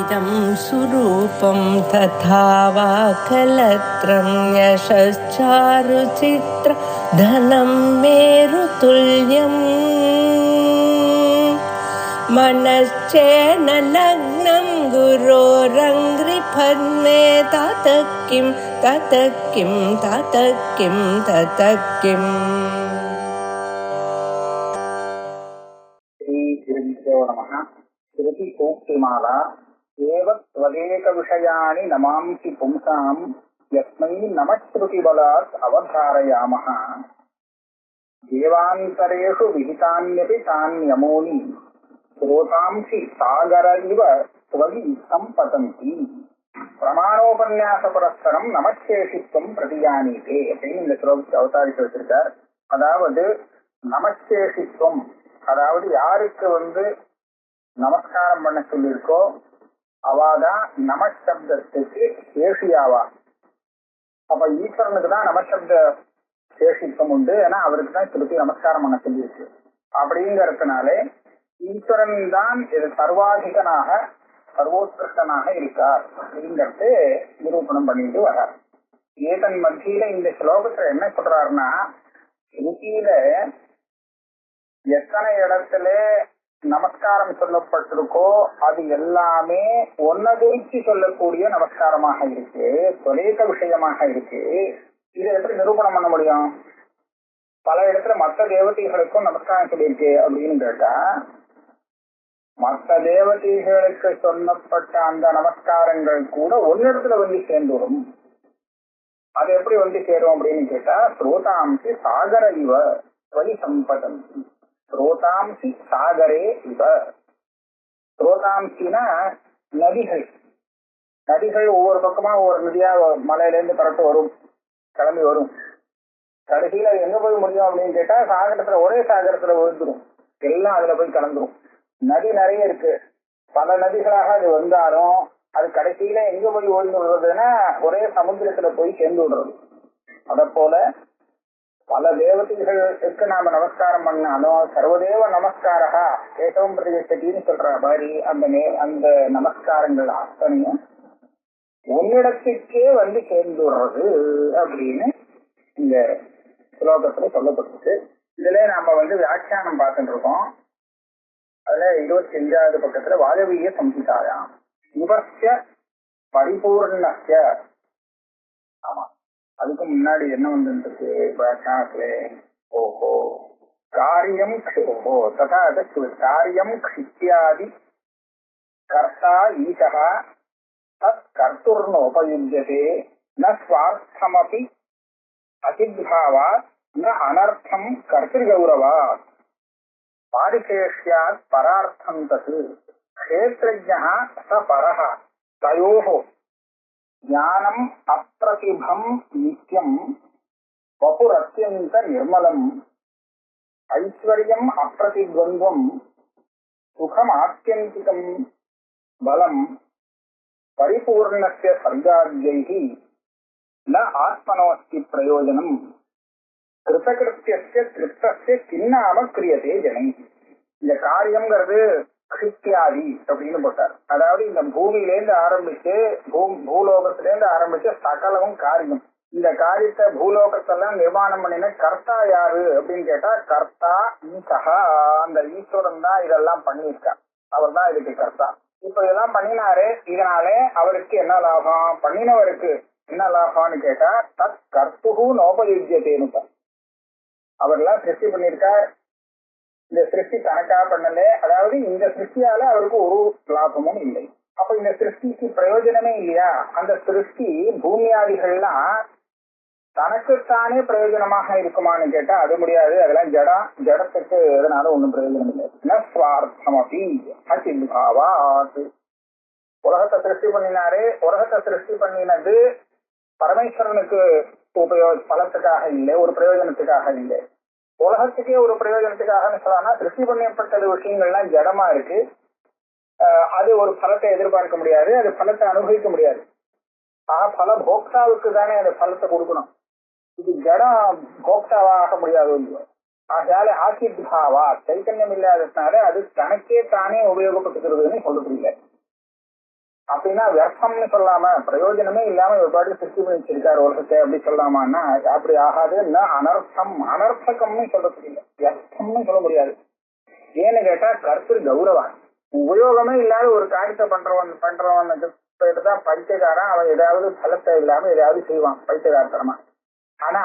इदं सुरूपं तथा वा कलत्रं यशश्चारुचित्र धनं मेरुतुल्यम् मनश्चेन लग्नं गुरोरङ्घ्रिपद्मे ततः किं ततः किं ततः किं ततः किम् श्रुति सूक्तिमाला एव त्वदेक विषयाणि नमांसि पुंसां यस्मै नमः श्रुतिबलात् अवधारयामः देवान्तरेषु विहितान्यपि तान्यमूनि श्रोतांसि सागर इव त्वयि सम्पतन्ति பிரமாணோபன்யாசபுரஸ்தரம் நமச்சேஷித்துவம் பிரதியானீதே அப்படின்னு இந்த ஸ்லோகத்தை அவதாரித்து வச்சிருக்கார். அதாவது நமச்சேஷித்துவம், அதாவது யாருக்கு நமஸ்காரம் பண்ண சொல்லியிருக்கோ அவாதான் நமசப்தத்துக்கு சேஷியாவா. அப்ப ஈஸ்வரனுக்கு தான் நமசப்த சேஷித்துவம் உண்டு, ஏன்னா அவருக்கு தான் திருப்பி நமஸ்காரம் பண்ண சொல்லியிருக்கு. அப்படிங்கிறதுனாலே ஈஸ்வரன் தான் இது சர்வாதிகனாக சர்வோத்கிருஷ்டனாக இருக்கார் அப்படிங்கிறது நிரூபணம் பண்ணிட்டு வர்றார். ஏதன் மத்தியில இந்த ஸ்லோகத்துல என்ன சொல்றாருன்னா, ஸ்ருதியில எத்தனை இடத்துல நமஸ்காரம் சொல்லப்பட்டிருக்கோ அது எல்லாமே ஒன்ன குறிச்சு சொல்லக்கூடிய நமஸ்காரமாக இருக்கு, தொலைக்க விஷயமாக இருக்கு. இதை எப்படி நிரூபணம் பண்ண முடியும்? பல இடத்துல மற்ற தேவதைகளுக்கும் நமஸ்காரம் சொல்லியிருக்கு அப்படின்னு கேட்டா, மற்ற தேவதைகளுக்கு சொல்லப்பட்ட அந்த நமஸ்காரங்கள் கூட ஒன்னிடத்துல சேர்ந்துடும். அது எப்படி சேரும் அப்படின்னு கேட்டா, ஸ்ரோதாம்சி சாகர இவ வழி சம்பதந்தி. ஸ்ரோதாம்சி சாகரே இவ. ஸ்ரோதாம்சினா நதிகள். நதிகள் ஒவ்வொரு பக்கமா ஒவ்வொரு நதியா மலையிலேருந்து பரட்டு வரும், கிளம்பி வரும். கடைசியில அது எங்க போய் முடியும் அப்படின்னு கேட்டா, சாகரத்துல ஒரே சாகரத்துல விழுந்துடும், எல்லாம் அதுல போய் கலந்துரும். நதி நிறைய இருக்கு, பல நதிகளாக அது வந்தாலும் அது கடைசியில எங்க போய் ஓய்ந்து விடுறதுன்னா ஒரே சமுத்திரத்துல போய் சேர்ந்து விடுறது. அத போல பல தேவதைகளுக்கு நாம நமஸ்காரம் பண்ணாலும் சர்வதேவ நமஸ்காரா கேசவம் பிரதிஷ்டின்னு சொல்ற மாதிரி அந்த நமஸ்காரங்கள் அத்தனையும் ஒன்னிடத்துக்கே சேர்ந்து விடுறது அப்படின்னு இந்த ஸ்லோகத்துல சொல்லப்பட்டிருக்கு. இதுல நாம வியாக்கியானம் பார்த்துட்டு இருக்கோம். அதுல 25வது பக்கத்துல வாயவீய சம்ஹிதாயாம் இவஸ்ய பரிபூர்ணஸ்ய. ஆமா, அதுக்கு முன்னாடி என்ன வந்துருக்கு வியாக்கியானத்துல? ஓஹோ காரியம் ஓஹோ ததா காரியம் க்ஷித்யாதி கர்த்தா ஈசா தத் கர்த்துர்னோபயுஜ்யதே ந ஸ்வார்த்தமபி அசித்பாவாத் ந அனர்த்தம் கர்த்திர்கௌரவாத் பாரிசேஷ்யாத் பரார்த்தம் தத் க்ஷேத்ரஜ்ஞः ச பரஹ தயோஹ ஞானம் அப்ரதிபம் நித்யம் வபுரத்யந்த நிர்மலம் ஐஸ்வர்யம் அப்ரதித்வந்த்வம் சுகம் ஆத்யந்திகம் பலம் பரிபூர்ணஸ்ய சர்காத்யைஹி ந ஆத்மனோஸ்தி பிரயோஜனம் கிருதகிருத்தியஸ்ய திருப்தஸ்ய கின்னாம கிரியதே ஜனை. இந்த காரியம்ங்கிறது கிருத்தியாதி அப்படின்னு போட்டார். அதாவது இந்த பூமியிலேருந்து ஆரம்பிச்சு பூலோகத்திலேருந்து ஆரம்பிச்சு சகலவும் காரியம். இந்த காரியத்தை பூலோகத்தெல்லாம் நிர்மாணம் பண்ணின கர்த்தா யாரு அப்படின்னு கேட்டா, கர்த்தா ஈசகா. அந்த ஈஸ்வரன் தான் இதெல்லாம் பண்ணியிருக்கார், அவர் தான் இதுக்கு கர்த்தா. இப்ப இதெல்லாம் பண்ணினாரு, இதனாலே அவருக்கு என்ன லாபம், பண்ணினவருக்கு என்ன லாபம்னு கேட்டா, தத் கர்த்துகு நோபயுஜ்யதேன்னு. அவர்லாம் சிருஷ்டி பண்ணியிருக்கார், இந்த சிருஷ்டி கணக்கா பண்ணல. அதாவது இந்த சிருஷ்டியால அவருக்கு ஒரு லாபமும் இல்லை. அப்ப இந்த சிருஷ்டிக்கு பிரயோஜனமே இல்லையா? அந்த சிருஷ்டி பூமியாதிகள்லாம் தனக்குத்தானே பிரயோஜனமாக இருக்குமான்னு கேட்டா அது முடியாது. அதெல்லாம் ஜடத்துக்கு எதனால ஒண்ணும் பிரயோஜனம் இல்லை. நஸ்வார்த்தமபி அசித்பாவாத். உலகத்தை சிருஷ்டி பண்ணினாரு, உலகத்தை சிருஷ்டி பண்ணினது பரமேஸ்வரனுக்கு பலத்துக்காக இல்லை, ஒரு பிரயோஜனத்துக்காக இல்லை. உலகத்துக்கே ஒரு பிரயோஜனத்துக்காக சொல்லலாம்னா, சிருஷ்டி பண்ணப்பட்ட விஷயங்கள்லாம் ஜடமா இருக்கு, அது ஒரு பலத்தை எதிர்பார்க்க முடியாது, அது பலத்தை அனுபவிக்க முடியாது. ஆக பல போக்தாவுக்கு தானே அந்த பலத்தை கொடுக்கணும். இது ஜடம் போக்தாவாக முடியாது. ஆகையால ஆசித் பாவா சைத்தன்யம் இல்லாததுனால அது தனக்கே தானே உபயோகப்பட்டுக்கிறதுன்னு சொல்ல முடியல. அப்படின்னா வியர்த்தம்னு சொல்லாம பிரயோஜனமே இல்லாம ஒரு பாட்டு சிருஷ்டி பண்ணி வச்சிருக்காரு உலகத்தை அப்படி சொல்லாமான்னா அப்படி ஆகாதுன்னா அனர்த்தம் அனர்த்தகம்னு சொல்றதுக்கு இல்லை, வியர்த்தம்னு சொல்ல முடியாது. ஏன்னு கேட்டா கர்த்தர் கௌரவம். உபயோகமே இல்லாத ஒரு காரியத்தை பண்றவனுக்கு தான் பைத்தியக்காரன். அவன் ஏதாவது பலத்தை இல்லாம ஏதாவது செய்வான் பைத்தியகாரத்தனமா. ஆனா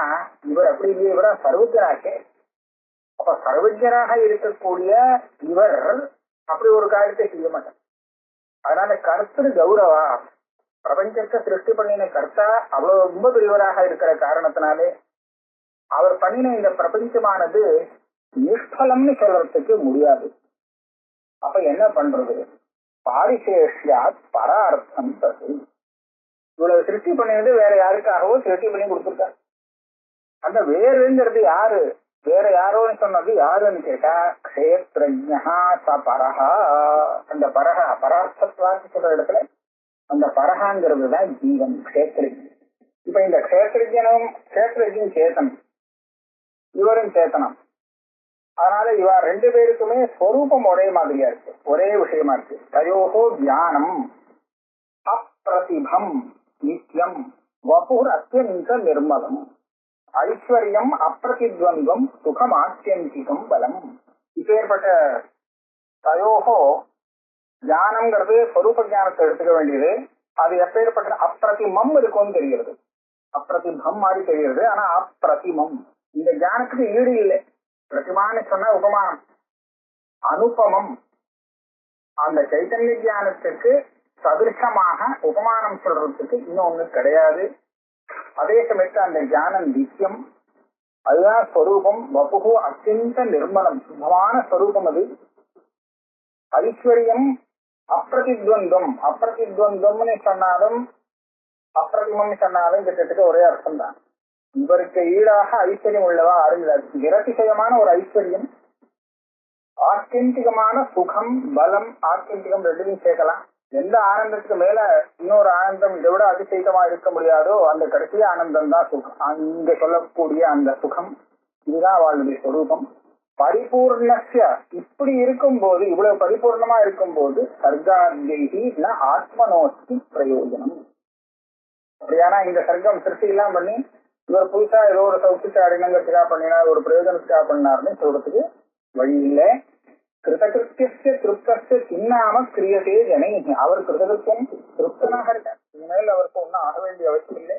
இவர் அப்படி இல்லையே, இவரா சர்வஜராக. அப்ப சர்வஜராக இருக்கக்கூடிய இவர் அப்படி ஒரு காரியத்தை செய்ய மாட்டார். அதனால கர்த்தர் கௌரவா, பிரபஞ்சத்தை சிருஷ்டி பண்ணின கர்த்தா அவ்வளவு ரொம்ப பெரியவராக இருக்கிற காரணத்தினாலே அவர் பண்ணின இந்த பிரபஞ்சமானது நிஷ்பலம்னு சொல்றதுக்கு முடியாது. அப்ப என்ன பண்றது? பாரிசேஷ்யாத் பரார்த்தம் தது. இவ்வளவு சிருஷ்டி பண்ணினது வேற யாருக்காகவோ சிருஷ்டி பண்ணி கொடுத்துருக்காரு. அந்த வேறுங்கிறது யாரு? வேற யாரோன்னு சொன்னது யாருன்னு கேட்டா க்ஷேத்ரஜ்ஞா ச பரஹா. அந்த பரஹா பரார்த்தத்வான்னு சொல்ற இடத்துல அந்த பரஹாங்கிறது தான் ஜீவன், க்ஷேத்ரஜ். இப்ப இந்த க்ஷேத்ரஜும் சேத்தனம், இவரும் சேத்தனம். அதனால இவ ரெண்டு பேருக்குமே ஸ்வரூபம் ஒரே மாதிரியா இருக்கு, ஒரே விஷயமா இருக்கு. தயோகோ தியானம் அப்பிரதிபம் நித்யம் வபுர் அத்யந்த நிர்மலம் ஐஸ்வர்யம் அப்பிரதித்வந்தம் சுகம் ஆத்தியந்திகம் பலம். இப்பேற்பட்ட தயோகோ தியானம்ங்கிறது ஸ்வரூப ஞானத்தை எடுத்துக்க வேண்டியது. அது எப்பேற்பட்ட அப்பிரதிமம் இருக்கும்னு தெரிகிறது, அப்பிரதிபம் மாதிரி தெரிகிறது. ஆனா அப்பிரதிமம் இந்த ஞானத்துக்கு ஈடு இல்லை. பிரதிமான்னு சொன்னா உபமானம், அனுபமம். அந்த சைத்தன்ய ஞானத்துக்கு சதிருஷமாக உபமானம் சொல்றதுக்கு இன்னொன்னு கிடையாது. அதே சமயத்துல அந்த ஞானம் நித்தியம், அதுதான் ஸ்வரூபம். வபுகு அத்தியந்த நிர்மலம், சுத்தமான ஸ்வரூபம் அது. ஐஸ்வர்யம் அப்பிரதித்வந்தம், அப்பிரதித்வந்தம்னு சொன்னாலும் அப்பிரதிமம்னு சொன்னாலும் கிட்டத்தட்ட ஒரே அர்த்தம் தான். இவருக்கு ஈடாக ஐஸ்வர்யம் உள்ளவா அறிந்தார். நிரதிசயமான ஒரு ஐஸ்வர்யம், ஆத்தியந்திகமான சுகம் பலம். ஆத்தியந்திகம் ரெண்டுலையும் சேர்க்கலாம். எந்த ஆனந்தத்துக்கு மேல இன்னொரு ஆனந்தம் இதை விட அதிசயமா இருக்க முடியாதோ அந்த கடைசி ஆனந்தம் தான் சுகம். அங்க சொல்லக்கூடிய அந்த சுகம், இதுதான் அவளுடைய சொரூபம். பரிபூர்ணஸ்ய இப்படி இருக்கும் போது, இவ்வளவு பரிபூர்ணமா இருக்கும் போது சர்காத்யைஹி ந ஆத்மனோஸ்தி பிரயோஜனம். அப்படியானா இந்த சர்க்கம் சிருஷ்டி எல்லாம் பண்ணி இவர் புதுசா ஏதோ ஒரு சௌக்கியத்தை அடைநங்கிறதுக்காக பண்ணினார், ஒரு பிரயோஜனத்துக்காக பண்ணார்னு சொல்றதுக்கு வழி இல்லை. கிருதகிருத்திய திருப்தஸ்ய சின்னாம கிரியதே ஜனை. அவர் கிருதகிருத்தியம் திருப்தனாக இருக்கார். இனிமேல் அவருக்கு ஒன்னும் ஆக வேண்டிய அவசியம் இல்லை.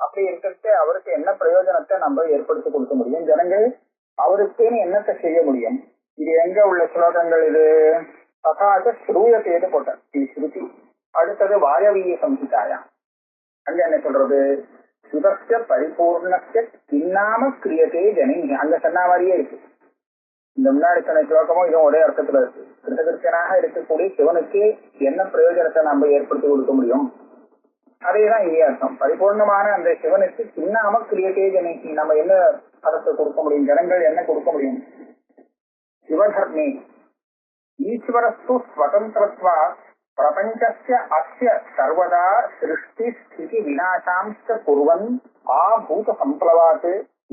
அப்படி இருக்கிறது அவருக்கு என்ன பிரயோஜனத்தை நம்ம ஏற்படுத்தி கொடுக்க முடியும்? ஜனங்கள் அவருக்குன்னு என்னத்தை செய்ய முடியும்? இது எங்க உள்ள ஸ்லோகங்கள்? இது தசாக ஸ்ரூயத்தேது போட்டார், இது ஸ்ருதி. அடுத்தது வாயவீய சம்ஹிதாயா. அங்க என்ன சொல்றது? சுதஸ்ய பரிபூர்ணஸ்ய சின்னாம கிரியதே ஜனை. அங்க சொன்ன மாதிரியே இருக்கு. இந்த முன்னாடி சொன்ன ஸ்லோகமும் இதுவும் ஒரே அர்த்தத்துல இருக்கு. கிருதகிருத்தியனாக இருக்கக்கூடிய சிவனுக்கு என்ன பிரயோஜனத்தை நம்ம ஏற்படுத்தி கொடுக்க முடியும்? அதேதான் இங்கே அர்த்தம். பரிபூர்ணமான அந்த சிவனுக்கு சின்னாம கிரியதே ஜனைக்கு நம்ம என்ன பதத்தை கொடுக்க முடியும்? ஜனங்கள் என்ன கொடுக்க முடியும்? சிவதர்மி ஈஸ்வரஸ்து ஸ்வதந்திரத்வா பிரபஞ்சஸ்ய அஸ்ய சர்வதா சிருஷ்டி ஸ்திதி விநாசாம்ச குர்வன் ஆபூத சம்ப்ளவாத்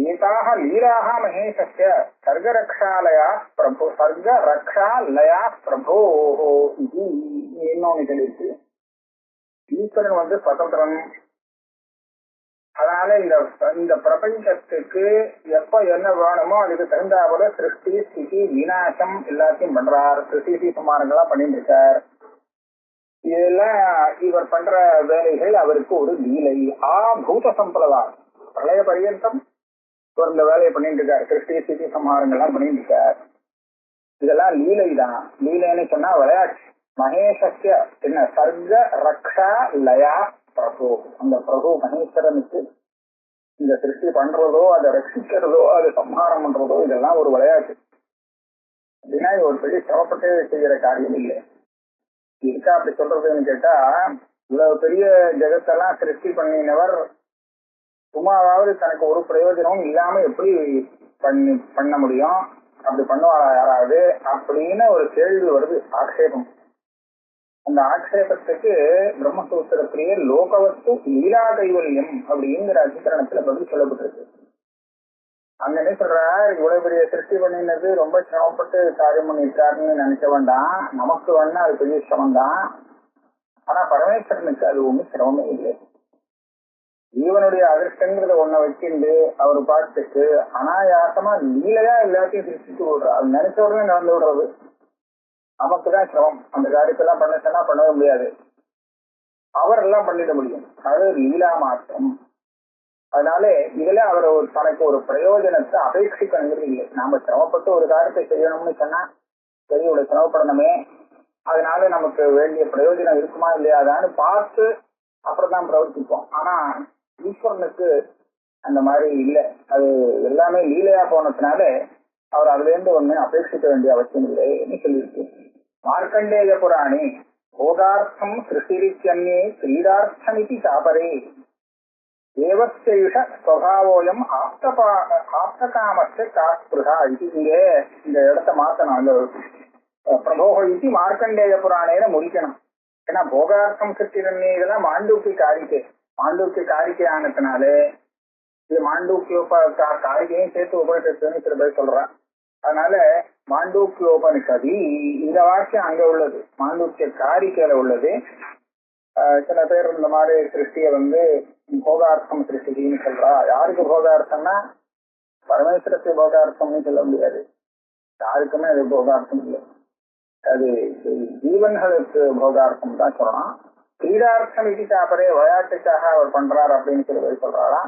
ஏதாக லீலாக மகேஷஸ்ய சர்கரக்ஷாலயா பிரபோ சர்கரக்ஷாலயா பிரபோ. இது இன்னொன்னு சொல்லிருக்கு. ஈஸ்வரன் சுதந்திரன். அதனால இந்த பிரபஞ்சத்துக்கு எப்ப என்ன வேணுமோ அதுக்கு தகுந்தா போல சிருஷ்டி ஸ்திதி விநாசம் எல்லாத்தையும் பண்றார். சிருஷ்டி சமானங்கள்லாம் பண்ணிட்டு இருக்கார். இதெல்லாம் இவர் பண்ற வேலைகள் அவருக்கு ஒரு லீலை. பூத சம்பளவா பிரளய பரியந்தம் இவர் இந்த வேலையை பண்ணிட்டு இருக்கார். சிருஷ்டி ஸ்திதி சமாரங்கள்லாம் பண்ணிட்டு இருக்கார். இதெல்லாம் லீலை தான். லீலைன்னு சொன்னா விளையாட்டு. மகேஷஸ்ய என்ன சர்க ரக்ஷா லயா பிரபு. அந்த பிரபு மகேஸ்வரனுக்கு இந்த சிருஷ்டி பண்றதோ அதை ரட்சிக்கிறதோ அதை சம்ஹாரம் பண்றதோ இதெல்லாம் ஒரு விளையாட்டு. அப்படின்னா ஒரு பெரிய சிரமப்பட்டு செய்யற காரியம் இல்லை. இருக்கா அப்படி சொல்றதுன்னு கேட்டா, இவ்வளவு பெரிய ஜெகத்தெல்லாம் சிருஷ்டி பண்ணினவர் சும்மாவாவது தனக்கு ஒரு பிரயோஜனமும் இல்லாம எப்படி பண்ண முடியும்? அப்படி பண்ணுவாரா யாராவது அப்படின்னு ஒரு கேள்வி வருது, ஆக்ஷேபம். அந்த ஆக்ஷேபத்துக்கு பிரம்மசூத்திரத்திலேயே லோகவஸ்து லீலா கைவல்யம் அப்படிங்கிற அதிகரணத்துல பதில் சொல்லப்பட்டிருக்கு. அங்க என்ன சொல்றார்? இவ்வளவு பெரிய சிருஷ்டி பண்ணினது ரொம்ப சிரமப்பட்டு காரியம் பண்ணிட்டாருன்னு நினைக்க வேண்டாம். நமக்கு வேணா அது பெரிய சிரமம் தான். ஆனா பரமேஸ்வரனுக்கு அது ஒண்ணும் சிரமமே இல்லை. ஜீவனுடைய அதிர்ஷ்டங்கிறத ஒன்ன வச்சுட்டு அவர் பாட்டுக்கு அனாயாசமா லீலையா எல்லாத்தையும் சிரிச்சுட்டு விடுறாரு. அது நினைச்ச உடனே நடந்து விடுறது நமக்குதான் சிரமம். அந்த காரியத்தெல்லாம் பண்ண சொன்னா பண்ணவே முடியாது, அவர் எல்லாம் பண்ணிட முடியும். அது லீலா மாற்றம். அதனால இதுல அவர் ஒரு தனக்கு ஒரு பிரயோஜனத்தை அபேட்சிக்கணுங்கிறது இல்லை. நாம சிரமப்பட்டு ஒரு காரியத்தை செய்யணும்னு சொன்னா சரி, இவ்வளவு சிரமப்படணுமே, அதனால நமக்கு வேண்டிய பிரயோஜனம் இருக்குமா இல்லையாதான்னு பார்த்து அப்புறம் தான் பிரவர்த்திப்போம். ஆனா ஈஸ்வரனுக்கு அந்த மாதிரி இல்லை. அது எல்லாமே லீலையா போனதுனால அவர் அதுல இருந்து ஒண்ணு அபேட்சிக்க வேண்டிய அவசியம் இல்லைன்னு சொல்லியிருக்கு. மார்க்கண்டேய புராணி போகார்த்தம் சிருஷ்டிரித்யன்யே கிரீடார்த்தமிதி சாபரே தேவஸ்யயுஷ ஸ்வபாவோயம் ஆப்தகாமஸ்ய காஸ்பிருஹா. இது இங்கே இந்த இடத்த மாத்தணும். அந்த பிரபோக இது மார்க்கண்டேய புராணேன முடிக்கணும். ஏன்னா போகார்த்தம் சிருஷ்டிரன்யே இதெல்லாம் மாண்டூக்கிய காரிக்கை. மாண்டூக்கிய காரிக்கை ஆனதுனாலே இது மாண்டூக்கியோப காரிக்கையும் சேர்த்து உபனிஷத்துன்னு சில பேர் சொல்றான். அதனால மாண்டூக்கியோபனிஷதி இந்த வாக்கியம் அங்க உள்ளது, மாண்டூக்கிய காரிக்கையில உள்ளது. சில பேர் இந்த மாதிரி சிருஷ்டிய போகார்த்தம் சிருஷ்டின்னு சொல்றா. யாருக்கு போகார்த்தம்னா பரமேஸ்வரத்தை போகார்த்தம்னு சொல்ல முடியாது, யாருக்குமே அது போகார்த்தம் இல்லை. அது ஜீவன்களுக்கு போகார்த்தம் தான் சொல்லலாம். கிரீடார்த்தம் இது சாப்பரே விளையாட்டுக்காக அவர் பண்றாரு அப்படின்னு சில பேர் சொல்றாரா.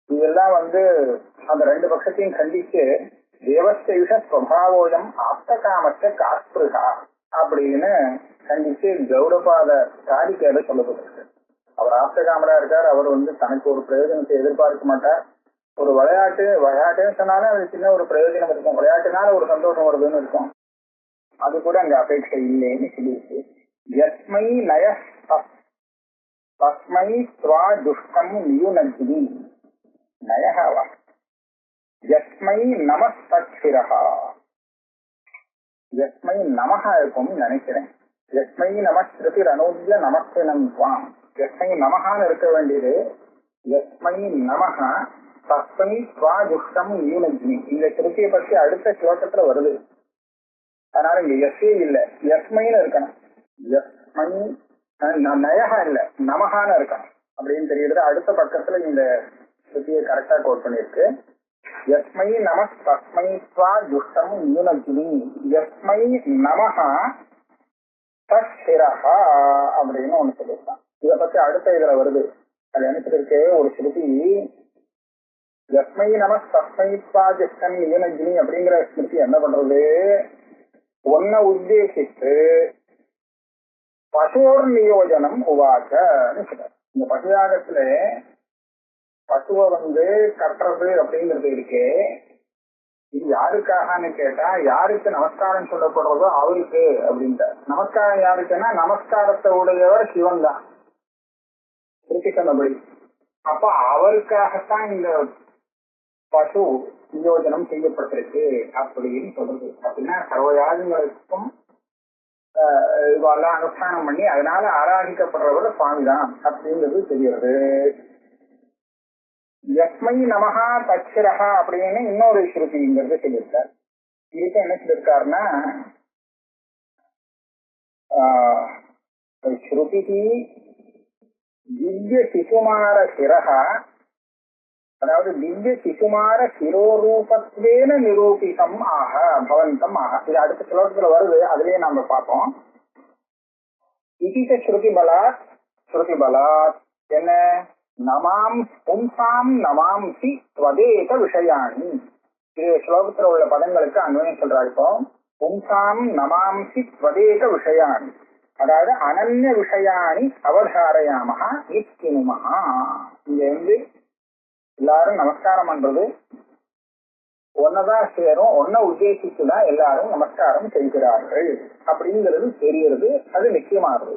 இதெல்லாம் அந்த ரெண்டு பட்சத்தையும் கண்டிச்சு தேவஸ்தயுஷ ஸ்வபாவோயம் ஆப்தகாமஸ்ய காஸ்பிருஹா அப்படின்னு கண்டிச்சு கௌடபாத காரிக்கையில சொல்லப்பட்டிருக்கு. அவர் ஆப்தகாமரா இருக்கார். அவர் தனக்கு ஒரு பிரயோஜனத்தை எதிர்பார்க்க மாட்டார். ஒரு விளையாட்டுன்னு சொன்னாலும் அது சின்ன ஒரு பிரயோஜனம் இருக்கும், விளையாட்டுனால ஒரு சந்தோஷம் வருதுன்னு இருக்கும். அது கூட அங்க அபேட்சை இல்லைன்னு சொல்லியிருக்கு. யஸ்மை நய தஸ்மை ஸ்வா துஷ்டம் நியுனஜ்ஜி நயஹவா யஸ்மை நமஸ்தக்ஷிரஹா. யஸ்மை நமஹா இருக்கும்னு நினைக்கிறேன். யஸ்மை நமஸ்ருதிர் அனூத்ய நமஸ்தினம் துவாம். யஸ்மை நமஹான்னு இருக்க வேண்டியது யஸ்மை நமஹா தஸ்மை ஸ்வா துஷ்டம் நியுனஜ்ஜி. இந்த ஸ்ருதியை பற்றி அடுத்த ஸ்லோகத்துல வருது. அதனால இங்க எஸ்ஏ இல்ல, யஸ்மைன்னு இருக்கணும். யஸ்மை நயஹா இல்ல, நமஹான்னு இருக்கணும் அப்படின்னு தெரியுது. அடுத்த பக்கத்துல இந்த ஸ்ருதியை கரெக்டா கோட் பண்ணிருக்கு. யஸ்மை நம தஸ்மை ஸ்வா துஷ்டம் நியுனஜ்ஜி யஸ்மை நமஹா தஸ்ஹிரஹா அப்படின்னு ஒண்ணு சொல்லியிருக்கான். இதை பத்தி அடுத்த இதுல வருது. அது நினைச்சிருக்கு ஒரு ஸ்ருதி யஸ்மை நம தஸ்மை ஸ்வா துஷ்டம் நியுனஜ்ஜி அப்படிங்கிற ஸ்ருதி என்ன பண்றது, ஒன்ன உத்தேசித்து பசுவோர் நியோஜனம் உவாச்சன்னு சொல்றாரு. இந்த பசுயாகத்துல பசுவை கட்டுறது அப்படிங்கிறது இருக்கே, இது யாருக்காகன்னு கேட்டா யாருக்கு நமஸ்காரம் சொல்லப்படுறதோ அவருக்கு அப்படின்ட்டார். நமஸ்காரம் யாருக்குன்னா நமஸ்காரத்தை உடையவர் சிவன் தான் இருக்கு சொன்னபடி. அப்ப அவருக்காகத்தான் இந்த பசு நியோஜனம் செய்யப்பட்டிருக்கு அப்படின்னு சொல்றது. அப்படின்னா சர்வயாகங்களுக்கும் இவெல்லாம் அனுஷ்டானம் பண்ணி அதனால ஆராதிக்கப்படுறவர் சுவாமிதான் அப்படிங்கிறது தெரிகிறது. யஸ்மை நமஹா தக்ஷிரஹா அப்படின்னு இன்னொரு ஸ்ருதிங்கிறது சொல்லியிருக்கார். இதுக்கு என்ன சொல்லியிருக்காருன்னா ஸ்ருதி திவ்ய சிசுமார சிரஹா, அதாவது திவ்ய சிசுமார சிரோரூபத்வேன நிரூபிதம் ஆக பவந்தம் ஆக. இது அடுத்த ஸ்லோகத்துல வருது, அதுலயே நாம பார்ப்போம். இதிக ஸ்ருதி பலாத் என்ன நமாம் பும்சாம் நமாம்சி ஸ்வதேக விஷயாணி. இது ஸ்லோகத்துல உள்ள பதங்களுக்கு அன்வயம் சொல்றாரு. இப்போ பும்சாம் நமாம்சி ஸ்வதேக விஷயாணி, அதாவது அனன்ய விஷயாணி அவதாரயாமஹா நிச்சினுமஹா. இங்க எல்லாரும் நமஸ்காரம் பண்றது ஒன்னதான் சேரும், ஒன்ன உத்தேசிச்சுதான் எல்லாரும் நமஸ்காரம் செய்கிறார்கள் அப்படிங்கிறது தெரிகிறது, அது நிச்சயமாகுது.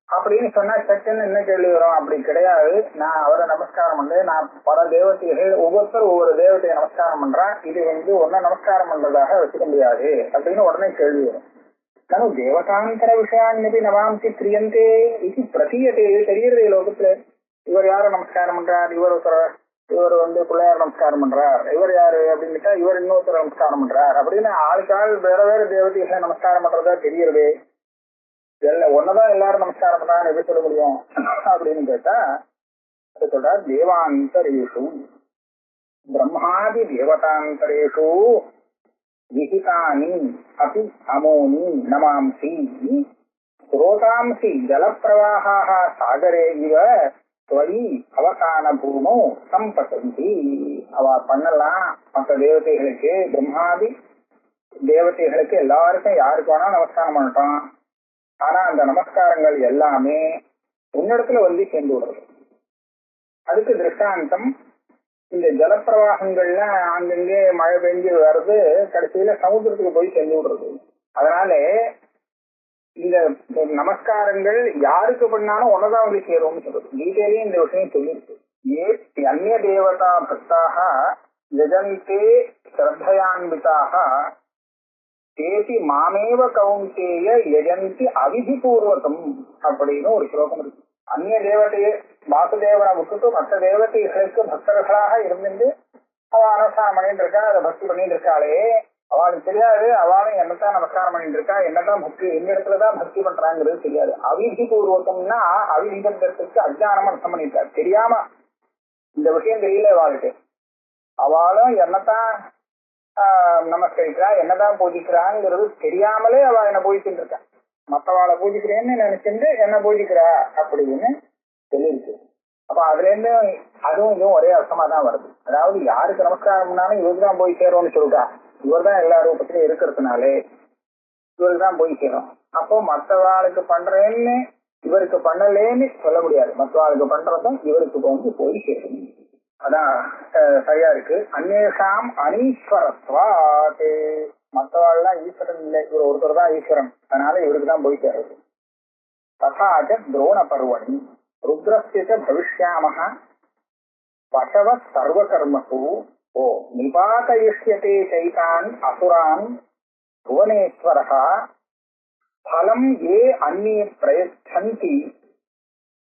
அப்படின்னு சொன்னா சட்டுன்னு என்ன கேள்வி வரும், அப்படி கிடையாது, நான் அவரை நமஸ்காரம் பண்றேன், நான் பல தேவதைகள் ஒவ்வொருத்தரும் ஒவ்வொரு தேவதையை நமஸ்காரம் பண்றேன், இது ஒன்ன நமஸ்காரம் பண்றதாக வச்சுக்க முடியாது அப்படின்னு உடனே கேள்வி வரும். நானும் தேவதாந்தர விஷயான்னிபி நவாம்சி கிரியந்தே இது பிரதீயத்தை தெரியுறதே லோகத்துல. இவர் யார நமஸ்காரம் பண்றார், இவர் பிள்ளையார் நமஸ்காரம் பண்றார், இவர் யாரு அப்படின்னுட்டா இவர் இன்னொருத்தர் நமஸ்காரம் பண்றார் அப்படின்னு ஆளுக்கால் வேற வேற தேவதைகளை நமஸ்காரம் பண்றதா தெரியுறதே. ஒன்னதான் எல்லாரும் நமஸ்காரம் பண்றாங்க எப்படி சொல்ல முடியும் அப்படின்னு கேட்டா அது சொல்றார் தேவாந்தரேஷு பிரம்மாதி தேவதாந்தரேஷு விஹிதானி அபி அமோனி நமாம்சி ஸ்ரோதாம்சி ஜலப்பிரவாஹாः சாகரே இவ துவயி அவசான பூமோ சம்பசந்தி. அவ பண்ணலாம் மற்ற தேவதைகளுக்கு பிரம்மாதி தேவதைகளுக்கு எல்லாருக்கும் யாருக்கு வேணா நமஸ்காரம் பண்ணட்டும். ஆனா அந்த நமஸ்காரங்கள் எல்லாமே உன்னிடத்துல வந்து சேர்ந்து விடுறது. அதுக்கு திருஷ்டாந்தம் இந்த ஜலப்பிரவாகங்கள்ல அங்கங்கே மழை பெஞ்சு வர்றது கடைசியில சமுத்திரத்துக்கு போய் சேர்ந்து விடுறது. அதனால இந்த நமஸ்காரங்கள் யாருக்கு பண்ணாலும் ஒன்னதான் வந்து சேரும்னு சொல்றது. கீதையிலேயே இந்த விஷயம் சொல்லிருக்கு. ஏ அந்நிய தேவதா பக்தாக யஜந்தே ஸ்ரத்தையான்விதாக தேதி மாமேவ கௌந்தேய யஜந்தி அவிதிபூர்வகம் அப்படின்னு ஒரு ஸ்லோகம் இருக்கு. அந்நிய தேவதையை வாசுதேவனை விட்டுட்டு மற்ற தேவதைகளுக்கு பக்தர்களாக இருந்து அவ அனுஷ்டானம் பண்ணிட்டு இருக்கா, அதை பக்தி பண்ணிட்டு இருக்காளே, அவளுக்கு தெரியாது அவளும் என்னத்தான் நமஸ்காரம் பண்ணிட்டு இருக்கா, என்னதான் பக்தி எந்த இடத்துலதான் பக்தி பண்றாங்கிறது தெரியாது. அவிதிபூர்வகம்னா அவிதிபத்துக்கு அஜ்ஞானம் அர்த்தம் பண்ணிருக்காரு. தெரியாம இந்த விஷயம் தெரியல அவளுக்கு. அவளும் என்னத்தான் நமஸ்கரிக்கிறா, என்னதான் பூஜிக்கிறாங்கிறது தெரியாமலே அவ என்ன பூஜிச்சுட்டு இருக்கா. மற்றவாளை பூஜிக்கிறேன்னு நினைச்சுட்டு என்ன பூஜிக்கிறா அப்படின்னு சொல்லிருக்கு. அப்ப அதுல இருந்து அதுவும் இதுவும் ஒரே அர்த்தமா தான் வருது. அதாவது யாருக்கு நமஸ்காரம்னாலும் இவருக்கு தான் போய் சேரும்னு சொல்லிட்டா. இவர் தான் எல்லா ரூபத்திலையும் இருக்கிறதுனாலே இவருக்கு தான் போய் சேரும். அப்போ மற்றவாளுக்கு பண்றேன்னு இவருக்கு பண்ணலேன்னு சொல்ல முடியாது. மற்றவாளுக்கு பண்றதும் இவருக்கு வந்து போய் சேரும். அதான் சரியா இருக்கு. அந்நேஷாம் அனீஸ்வரத்வாத், மற்றவாள்லாம் ஈஸ்வரன் இல்லை, இவர் ஒருத்தர் தான் ஈஸ்வரன், அதனால இவருக்கு தான் போய் சேருது. ததாச்ச துரோண பர்வணி ருத்ரஸ்ய பவிஷ்யாமஹ பசவ சர்வகர்மசு ஓ நிபாதயிஷ்யதே சைதான் அசுரான் புவனேஸ்வரஹ பலம் ஏ அந்நிய பிரயச்சந்தி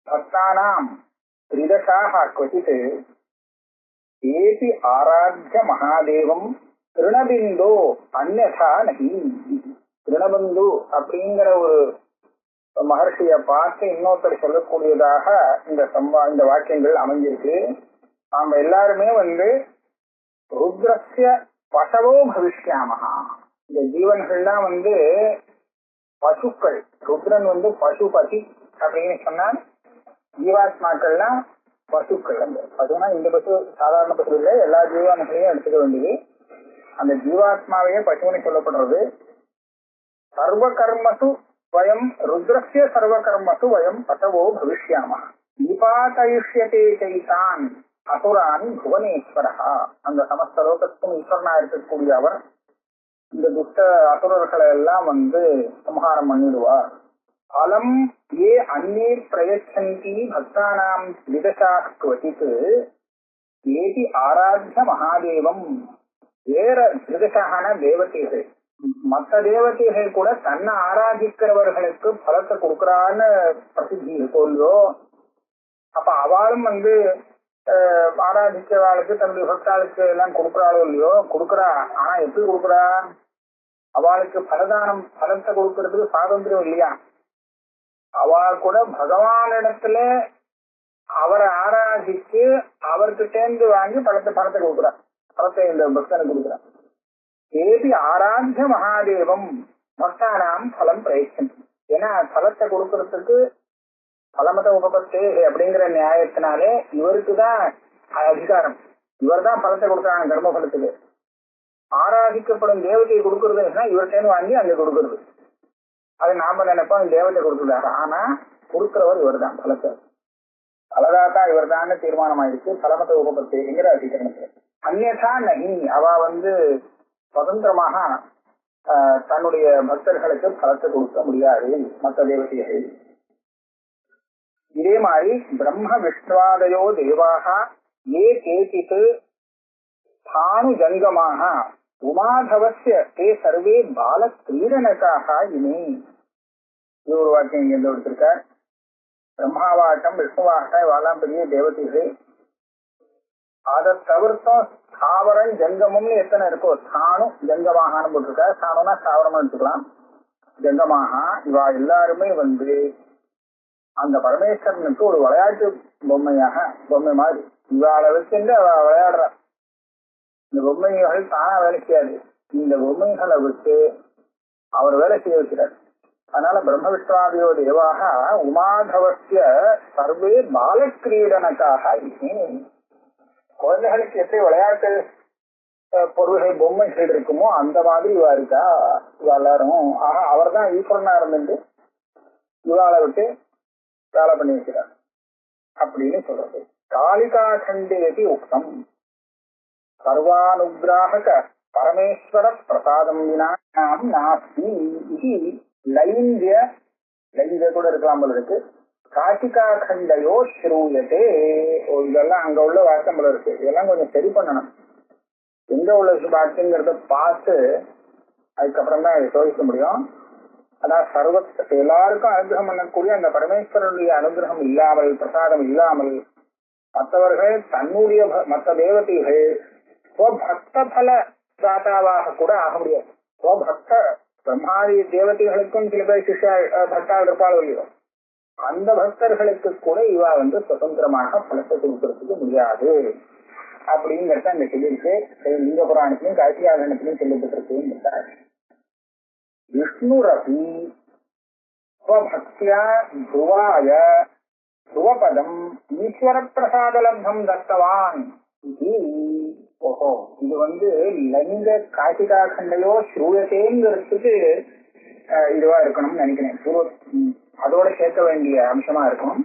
பக்தானாம் த்ரிதசாஹ க்வசித் ஏபி ஆராத்ய மகாதேவம் திருணபிந்தோ அந்யதா நஹி. திருணபந்து அப்படிங்கிற ஒரு மகர்ஷிய பார்த்து இன்னொருத்தர் சொல்லக்கூடியதாக இந்த வாக்கியங்கள் அமைஞ்சிருக்கு. நாம எல்லாருமே வந்து ருத்ரஸ்ய பசவோ பவிஷ்யாமஹா, இந்த ஜீவன்கள்லாம் வந்து பசுக்கள். ருத்ரன் வந்து பசுபதி அப்படின்னு சொன்னா ஜீவாத்மாக்கள்லாம் பசுக்கள். அந்த பசுனா இந்த பசு சாதாரண பசு இல்லை, எல்லா ஜீவான்களையும் எடுத்துக்க வேண்டியது. அந்த ஜீவாத்மாவையே பசுன்னு சொல்லப்படுறது. சர்வ கர்மசு வயம் ருத்ரஸ்ய சர்வ கர்மசு வயம் பசவோ பவிஷ்யாமஹ நிபாதயிஷ்யதே சைதான் அசுரான் புவனேஸ்வரஹா. அந்த சமஸ்த லோகத்துக்கும் ஈஸ்வரனா இருக்கக்கூடிய அவர் இந்த துஷ்ட அசுரர்களை எல்லாம் வந்து சம்ஹாரம் பண்ணிடுவார். பலம் ஏ அந்நீர் பிரயச்சந்தி பக்தானாம் விதசாக் க்வசித் ஏதி ஆராத்ய மகாதேவம். வேற விதசான தேவதைகள், மற்ற தேவதைகள் கூட தன்னை ஆராதிக்கிறவர்களுக்கு பலத்தை கொடுக்கறான்னு பிரசித்தி இருக்கோ. அப்ப அவளும் வந்து ஆராதிக்கிறவாளுக்கு தன்னுடைய பக்தாளுக்கு எல்லாம் கொடுக்குறாளோ இல்லையோ, கொடுக்குறா. ஆனா எப்படி கொடுக்குறா? அவளுக்கு பலதானம் பலத்தை கொடுக்கறதுக்கு சுவாதந்திரம் இல்லையா. அவ கூட பகவானிடத்துல அவரை ஆராதிச்சு அவர்கிட்டேந்து வாங்கி பலத்தை கொடுக்குறா. பலத்தை இந்த பக்தனுக்கு கொடுக்குறா. ஏதி ஆராத்ய மகாதேவம் பக்தானாம் பலம் பிரயச்சன். ஏன்னா பலத்தை கொடுக்கறதுக்கு பலமத உபபத்தே அப்படிங்கிற நியாயத்தினாலே இவருக்குதான் அதிகாரம். இவர் தான் பலத்தை கொடுக்குறாங்க கர்ம பலத்துக்கு. ஆராதிக்கப்படும் தேவதையை கொடுக்கறதுன்னா இவர்கிட்ட வாங்கி அங்க கொடுக்கறது. அது நாம நினைப்போம் தேவதை கொடுக்குறாரு, ஆனா கொடுக்கிறவர் இவர் தான். பலத்தை பலதாத்தா இவர் தான் தீர்மானம் ஆயிடுச்சு பலமத உபபத்தேங்கிற அதிகரணத்துல. அந்நதா நஹி, அவ வந்து சுதந்திரமாக தன்னுடைய பக்தர்களுக்கு பலத்தை கொடுக்க முடியாது மற்ற தேவதைகள். இதே மாதிரி பிரம்ம விஷ்ணுவாதயோ தேவாக ஏ கேச்சித் ஸ்தானு ஜங்கமாக உமாதவஸ்ய தே சர்வே பால கிரீடனக்காக இனி. இது ஒரு வாக்கியம் இங்க இருந்து எடுத்திருக்கார். பிரம்மாவாட்டம் விஷ்ணுவாகட்டம் இவெல்லாம் பெரிய தேவதைகள். அதை தவிர்த்தும் ஸ்தாவரம் ஜங்கமம்னு எத்தனை இருக்கோ, ஸ்தானு ஜங்கமாகான்னு போட்டிருக்காரு. ஸ்தானுனா ஸ்தாவரமா எடுத்துக்கலாம். ஜங்கமாகா இவா எல்லாருமே வந்து அந்த பரமேஸ்வரனுக்கு ஒரு விளையாட்டு பொம்மை மாதிரி இவாளை வச்சுட்டு அவ விளையாடுற. இந்த பொம்மைகள் தானா வேலை செய்யாது, இந்த பொம்மைகளை விட்டு அவர் வேலை செய்ய வைக்கிறார். அதனால பிரம்ம விஷ்வாதியோ தேவாக உமாதவசிய சர்வே பாலக்கிரீடனக்காக குழந்தைகளுக்கு எப்படி விளையாட்டு பொருள்கள் பொம்மைகள் இருக்குமோ அந்த மாதிரி இவா இருக்கா இவா எல்லாரும். ஆக அவர் தான் ஈஸ்வரனா இருந்துட்டு இவாளை விட்டு வேலை பண்ணி வைக்கிறார் அப்படின்னு சொல்றது. காளிகா கண்டேதி உக்தம் சர்வானுகிராக பரமேஸ்வர பிரசாதம் வினாம் நாஸ்தி இது லைந்திய கூட இருக்கலாம் போல இருக்கு. காசிகா கண்டையோ ஸ்ரூயதே. இதெல்லாம் அங்க உள்ள வார்த்தை போல இருக்கு. இதெல்லாம் கொஞ்சம் சரி பண்ணணும். எங்க உள்ள வார்த்தைங்கிறத பார்த்து அதுக்கப்புறம் தான் இதை சோதிக்க முடியும். அதான் எல்லாருக்கும் அனுகிரகம் பண்ணக்கூடிய அந்த பரமேஸ்வரனுடைய அனுகிரகம் இல்லாமல், பிரசாதம் இல்லாமல் மற்றவர்கள் தன்னுடைய மற்ற தேவதைகள் பக்த பல தாத்தாவாக கூட ஆக முடியாது. பக்த பிரம்மாதி தேவதைகளுக்கும் சில பேர் சிஷ்யா பக்தால் இருப்பாளோ இல்லையோ, அந்த பக்தர்களுக்கு கூட இவா வந்து சுதந்திரமாக பலத்தை கொடுக்கறதுக்கு முடியாது அப்படிங்கிறத அந்த சொல்லியிருக்கு. லிங்க புராணத்திலும் காசிகாரணத்திலும் சொல்லப்பட்டிருக்கு. விஷ்ணுரபி ஸ்வபக்தியா துருவாய துவபதம் ஈஸ்வர பிரசாத லப்தம் தத்தவான். ஓஹோ, இது வந்து லிங்க காசிகா கண்டையோ ஸ்ரூயத்தேங்கிறதுக்கு இதுவா இருக்கணும்னு நினைக்கிறேன். அதோட சேர்க்க வேண்டிய அம்சமா இருக்கும்.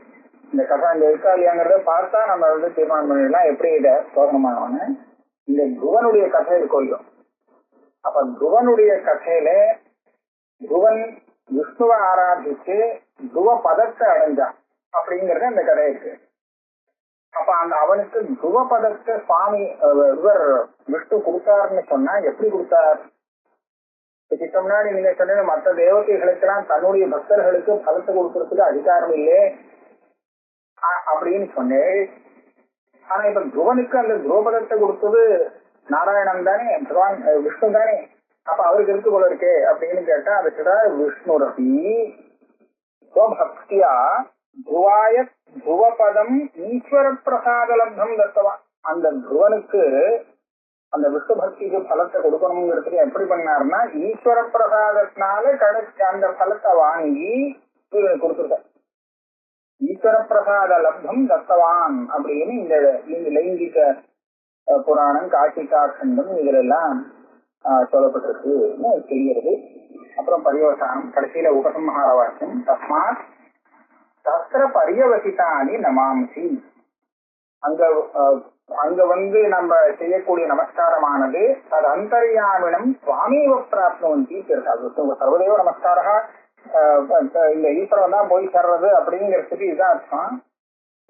இந்த கதை இந்த இருக்கா இல்லையாங்கிறத பார்த்தா நம்ம வந்து தீர்மானம் பண்ணிடலாம் எப்படி இதை சோதனமானவங்க. இந்த துருவனுடைய கதை இருக்கும் இல்லையோ, அப்ப துருவனுடைய கதையில துருவன் விஷ்ணுவை ஆராதிச்சு துருவ பதத்தை அடைஞ்சான் அப்படிங்கறது அந்த கதை இருக்கு. அப்ப அந்த அவனுக்கு துருவ பதத்தை சுவாமி இவர் விஷ்ணு கொடுத்தாருன்னு சொன்னா எப்படி கொடுத்தார்? இதுக்கு முன்னாடி நீங்க சொன்ன மற்ற தேவதைகளுக்கெல்லாம் தன்னுடைய பக்தர்களுக்கு பலத்தை கொடுக்கறதுக்கு அதிகாரம் இல்லையே அப்படின்னு சொன்னேன். ஆனா இப்ப துருவனுக்கு அந்த துருவபதத்தை கொடுத்தது நாராயணன் தானே, பகவான் விஷ்ணு தானே. அப்ப அவருக்கு இருக்கு போல இருக்கே அப்படின்னு கேட்டா அதுக்குதான் விஷ்ணு ரபி ஸ்வபக்தியா துருவாய துருவபதம் ஈஸ்வர பிரசாத லப்தம் தத்தவான். அந்த துருவனுக்கு அந்த விஷ்ணு பக்திக்கு பலத்தை கொடுக்கணுங்கிறதுக்கு எப்படி பண்ணாருன்னா ஈஸ்வர பிரசாதத்தினால கிடைச்ச அந்த பலத்தை வாங்கி கொடுத்துருக்க. ஈஸ்வர பிரசாத லப்தம் தத்தவான் அப்படின்னு இந்த லைங்கிக புராணம் காசிகா கண்டம் இதெல்லாம் சொல்லப்பட்டிருக்குன்னு தெரிகிறது. அப்புறம் பரியோசானம் கடைசியில உபசம்ஹார வாக்கியம் தஸ்மாத் தத்திர பரியவசிதானி நமாம்சி. அங்க வந்து நம்ம செய்யக்கூடிய நமஸ்காரமானது அது அந்தர்யாமினம் சுவாமிவ பிராப்னுவந்தி சர்வதேவ நமஸ்காரா. இந்த ஈஸ்வரன் தான் போய் சேர்றது அப்படிங்கிறதுக்கு இதுதான் அர்த்தம்.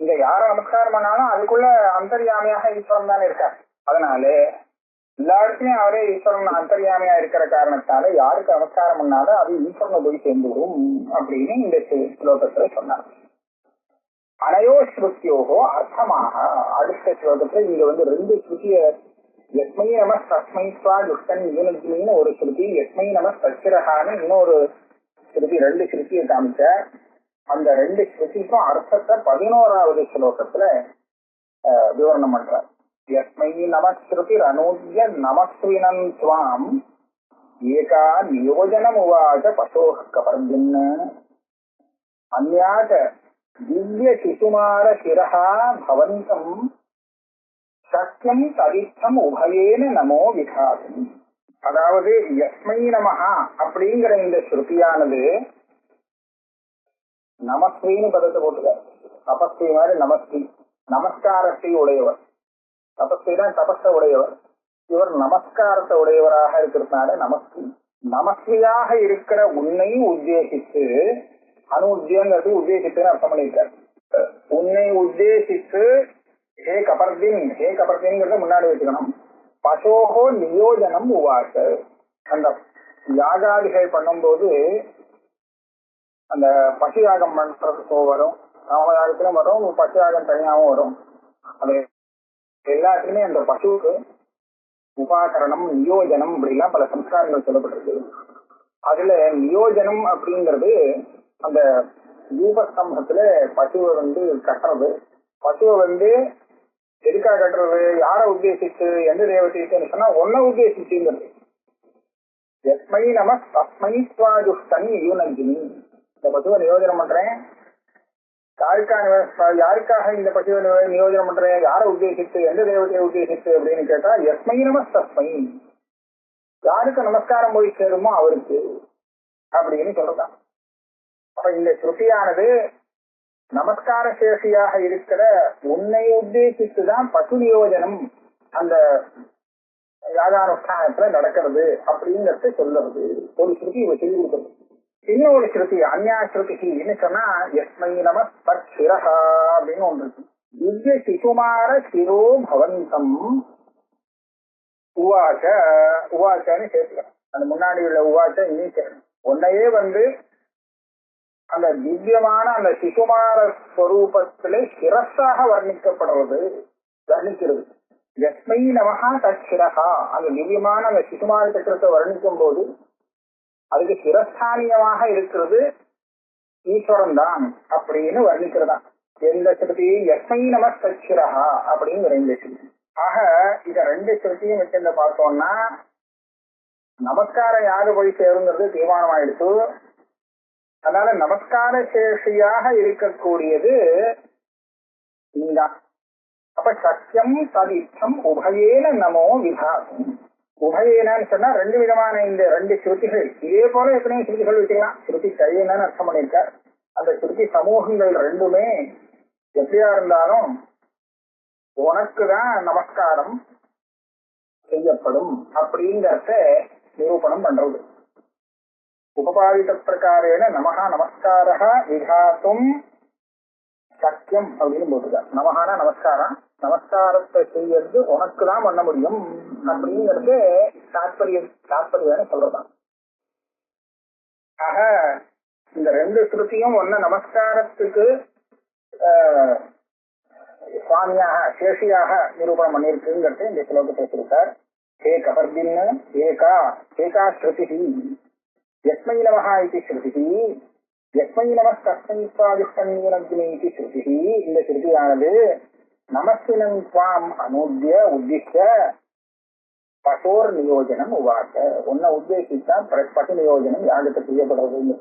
இங்க யார நமஸ்காரம் பண்ணாலும் அதுக்குள்ள அந்தர்யாமியாக ஈஸ்வரன் தானே இருக்கார். அதனால எல்லா இடத்துலயும் அவரே ஈஸ்வரன் அந்தர்யாமியா இருக்கிற காரணத்தால யாருக்கு நமஸ்காரம் பண்ணாலும் அது ஈஸ்வரனை போய் சேர்ந்துவிடும் அப்படின்னு இந்த ஸ்லோகத்துல சொன்னார். அனையோ ஸ்ருத்தியோகோ அர்த்தமாக அடுத்த ஸ்லோகத்துல இங்க வந்து ரெண்டு ஸ்ருதிய எஸ்மை நம தஸ்மைத்வா துஷ்டன் யூனஜின்னு ஒரு ஸ்ருதி, எஸ்மை நம தச்சிரகான்னு இன்னொரு ஸ்ருதி, ரெண்டு ஸ்ருதியை காமிச்ச. அந்த ரெண்டு ஸ்ருதிக்கும் அர்த்தத்தை 11வது ஸ்லோகத்துல விவரணம் பண்றார். யஸ்மை நமஸ்ருதி அனூத்ய நமஸ்வினம் ஸ்வாம் ஏகா நியோஜனம் உவாச்ச பசோஹ கபர்ஜன் அந்யாச்ச திவ்ய சிசுமார சிரஹா பவந்தம் சக்கியம் தரித்தம் உபயேன நமோ விகாசம். அதாவது யஸ்மை நமஹா அப்படிங்கிற இந்த ஸ்ருதியானது நமஸ்ரீன்னு பதத்தை போட்டுக்கார். தபஸ்ரீ மாதிரி நமஸ்ரீ, நமஸ்காரத்தை உடையவர். தபஸ்ரீ தான் தபஸ உடையவர். இவர் நமஸ்காரத்தை உடையவராக இருக்கிறதுனால நமஸ்ரீ. நமஸ்ரீயாக இருக்கிற உன்னை உத்தேசித்து, அனுஜ்யங்கிறது உத்தேசித்துன்னு அர்த்தம் பண்ணியிருக்கார். உன்னை உத்தேசித்து ஹே கபர்தின், ஹே கபர்தின்ங்கிறத முன்னாடி வச்சுக்கணும். பசோகோ நியோஜனம் உவாச. அந்த யாகாதிகள் பண்ணும்போது அந்த பசு யாகம் பண்றதுக்கோ வரும், ராமயாகத்திலும் வரும், பசு யாகம் தனியாகவும் வரும். அது எல்லாத்துலயுமே அந்த பசுவுக்கு உபாகரணம் நியோஜனம் இப்படிலாம் பல சம்ஸ்காரங்கள் சொல்லப்பட்டிருக்கு. அதுல நியோஜனம் அப்படிங்கிறது அந்த தீபஸ்தம்பத்துல பசுவை கட்டுறது. பசுவை எதுக்காக கட்டுறது, யாரை உத்தேசித்து, எந்த தேவதைன்னு சொன்னா ஒன்ன உத்தேசிச்சுங்கிறது. எஸ்மை நம தஸ்மை ஸ்வாஜுஷ்டனி யூனஞ்சினி. இந்த பசுவை நியோஜனம் பண்றேன், யாருக்காக இந்த பசுவை நியோஜனம் பண்றேன், யாரை உத்தேசித்து, எந்த தேவதையை உத்தேசித்து அப்படின்னு கேட்டா எஸ்மை நம தஸ்மை, யாருக்கு நமஸ்காரம் போய் சேருமோ அவருக்கு அப்படின்னு சொல்றதான். அப்ப இந்த ஸ்ருதியானது நமஸ்கார சேஷியாக இருக்கிற உன்னை உத்தேசித்துதான் பசு நியோஜனம் அந்த யாகானுஷ்டானத்துல நடக்கிறது அப்படிங்கறத சொல்லுறது ஒரு ஸ்ருதி இவ சொல்லி கொடுக்கிறது. இன்னொரு ஸ்ருதி அந்யா ஸ்ருதின்னு சொன்னா எஸ்மை நம தற்சிரஹா அப்படின்னு ஒன்று இருக்கு. திவ்ய சிசுமார சிரோ பவந்தம் உவாச்ச, உவாச்சன்னு சேர்த்துக்கலாம். அந்த முன்னாடி உள்ள உவாச்ச இனி சேரணும். உன்னையே அந்த திவ்யமான அந்த சிசுமார ஸ்வரூபத்திலே சிரஸாக வர்ணிக்கிறது. யஸ்மை நமஹா தற்சிரஹா, அந்த திவ்யமான அந்த சிசுமார சக்கரத்தை வர்ணிக்கும் போது அதுக்கு சிரஸ்தானியமாக இருக்கிறது ஈஸ்வரன் தான் அப்படின்னு வர்ணிக்கிறதா. எந்த ஸ்ருதி யஸ்மை நம தற்சிரஹா அப்படின்னு ரெண்டு ஸ்ருதி. ஆக இத ரெண்டு ஸ்ருதியும் வச்சிருந்த பார்த்தோம்னா நமஸ்காரம் யாரு போய் சேருங்கிறது தீர்மானமாயிடுச்சு. அதனால நமஸ்கார சேஷியாக இருக்கக்கூடியது நீதான். அப்ப சத்தியம் ததிச்சம் உபயேன நமோ விதாகும். உபயேனன்னு சொன்னா ரெண்டு விதமான இந்த ரெண்டு ஸ்ருதிகள், இதே போல எத்தனையோ ஸ்ருதிகள் வச்சுக்கலாம். ஸ்ருதி கையேன்னு அர்த்தம் பண்ணியிருக்கார். அந்த ஸ்ருதி சமூகங்கள் ரெண்டுமே எப்படியா இருந்தாலும் உனக்குதான் நமஸ்காரம் செய்யப்படும் அப்படிங்கறத நிரூபணம் பண்றது. உபபாதித பிரகாரேன நமஹா நமஸ்காரா விதாத்தும் சத்தியம் அப்படின்னு போட்டுருக்கார். நமஹானா நமஸ்காரம், நமஸ்காரத்தை செய்யறது உனக்குதான் பண்ண முடியும் அப்படிங்கிறது தாற்பயம் சொல்றதான். ஆக இந்த ரெண்டு ஸ்ருதியும் ஒன்ன நமஸ்காரத்துக்கு சுவாமியாக சேஷியாக நிரூபணம் பண்ணியிருக்குங்கிறது இந்த ஸ்லோகத்தை சொல்லிட்டார். ஏகபர்தின் ஏகா ஸ்ருதி யஸ்மை நமஹ இதி ஸ்ருதி யஸ்மை நம தஸ்மை ஸ்வாதிஷ்டன்யூனக்னி இதி ஸ்ருதி. இந்த ஸ்ருதியானது நமஸ்வினம் துவாம் அனுத்ய உத்திஷ்ய பசோர் நியோஜனம் உவாச்ச, உன்னை உத்தேசித்தா பசு நியோஜனம் யாகத்தை செய்யப்படுறதுன்னு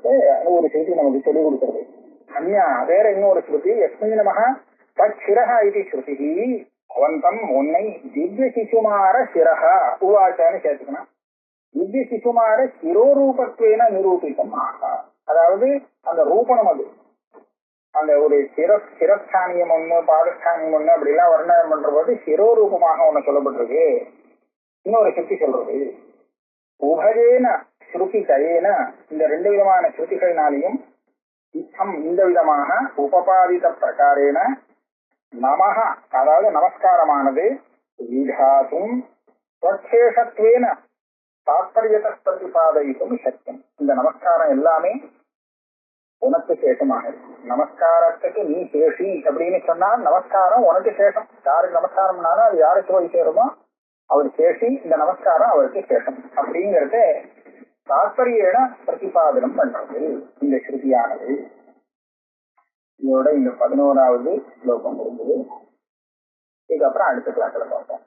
ஒரு ஸ்ருதி நமக்கு சொல்லிக் கொடுக்கிறது. அந்யா வேற இன்னொரு ஸ்ருதி யஸ்மை நமஹ தற்சிரஹா இதி ஸ்ருதி அவந்தம் உன்னை திவ்ய சிசுமார சிரஹா உவாச்சான்னு சேர்த்துக்கணும். திவ்ய சிசுமார சிரோரூபத்வேன நிரூபிதம் ஆகா. அதாவது அந்த ரூபணம், அது அந்த ஒரு சிரஸ்தானியம் ஒண்ணு பாதஸ்தானியம் ஒண்ணு அப்படிலாம் வர்ணனம் பண்ற போது சிரோரூபமாக ஒண்ணு சொல்லப்பட்டிருக்கு. இன்னொரு ஸ்ருதி சொல்றது உபயேன ஸ்ருதி தயேன, இந்த ரெண்டு விதமான ஸ்ருதிகளினாலையும் இத்தம் இந்த விதமாக உபபாதித பிரகாரேன நமஹ அதாவது நமஸ்காரமானது விதாதும் ஸ்வசேஷத்வேன தாத்பரியத்தை பிரதிபாதயிக்கும் சக்கியம். இந்த நமஸ்காரம் எல்லாமே உனக்கு சேஷமாக இருக்கு. நமஸ்காரத்துக்கு நீ சேஷி அப்படின்னு சொன்னால் நமஸ்காரம் உனக்கு சேஷம். யாருக்கு நமஸ்காரம்னாலும் அது யாருக்கு போய் சேருமோ அவர் சேஷி, இந்த நமஸ்காரம் அவருக்கு சேஷம் அப்படிங்கறத தாத்பரியேன பிரதிபாதனம் பண்றது இந்த ஸ்ருதியானது. இதோட இந்த 11வது ஸ்லோகம் முடிஞ்சது. இதுக்கப்புறம் அடுத்த கிளாஸ்ல பார்ப்போம்.